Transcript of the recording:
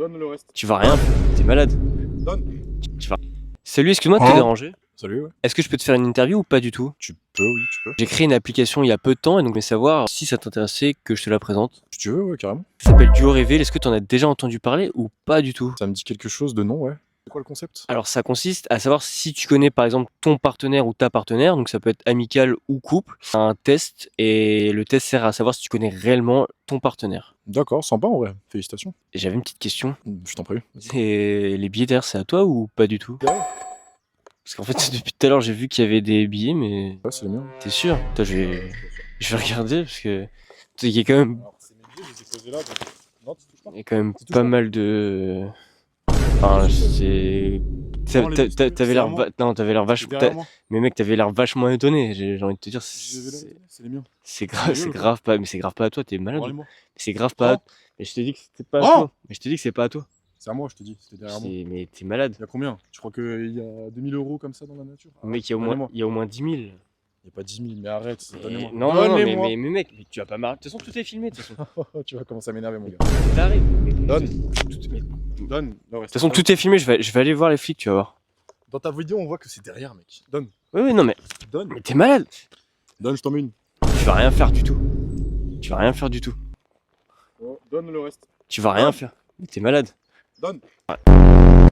Donne le reste. Tu vas rien faire. T'es malade. Donne. Tu vas... Salut, excuse-moi de te déranger. Salut, ouais. Est-ce que je peux te faire une interview ou pas du tout? Tu peux, oui, tu peux. J'ai créé une application il y a peu de temps et donc je voulais savoir si ça t'intéressait que je te la présente. Si tu veux, ouais, carrément. Ça s'appelle Duo Reveal. Est-ce que t'en as déjà entendu parler ou pas du tout? Ça me dit quelque chose de non, ouais. C'est quoi le concept? Alors ça consiste à savoir si tu connais par exemple ton partenaire ou ta partenaire, donc ça peut être amical ou couple. C'est un test et le test sert à savoir si tu connais réellement ton partenaire. D'accord, sympa en vrai. Félicitations. Et j'avais une petite question. Je t'en prie. Et les billets d'air, c'est à toi ou pas du tout? Parce qu'en fait depuis tout à l'heure j'ai vu qu'il y avait des billets mais... Ouais, c'est les miens. T'es sûr? Attends, je vais regarder parce que... Il y a quand même, Alors, c'est mes billets, je les ai posés là, donc... Non, tu touches pas. il y a quand même Tu touches pas pas. mal de... Enfin, c'est... Non, les biscuits, T'avais c'est l'air à moi. non, t'avais l'air C'est vachement... derrière moi. Mais mec, t'avais l'air vachement étonné. J'ai envie de te dire, C'est les miens. c'est grave, c'est grave pas... Mais c'est grave pas à toi, t'es malade. Rends-les-moi. C'est grave pas à... Rends. Mais je t'ai dit que c'était pas à Rends. toi. Mais je t'ai dit que c'est pas à toi. C'est à moi, je te dis. C'était derrière moi. Mais t'es malade. Il y a combien? Tu crois qu'il y a 2000 € comme ça dans la nature? Mec, il y a au moins 10 000. Il n'y a pas 10 000, mais arrête, donnez-moi. Non, non, non, Donnez-moi. mais mec, mais tu vas pas marrer. De toute façon, tout est filmé, de toute façon. Tu vas commencer à m'énerver, mon gars. T'arrives. Donne. Mais... Donne. De toute façon, tout est filmé, je vais aller voir les flics, tu vas voir. Dans ta vidéo, on voit que c'est derrière, mec. Donne. Oui, oui, non, mais Donne. t'es malade. Donne, je t'en mets une. Tu vas rien faire du tout. Tu vas rien faire du tout. Oh, donne le reste. Tu vas rien faire. T'es malade. Donne.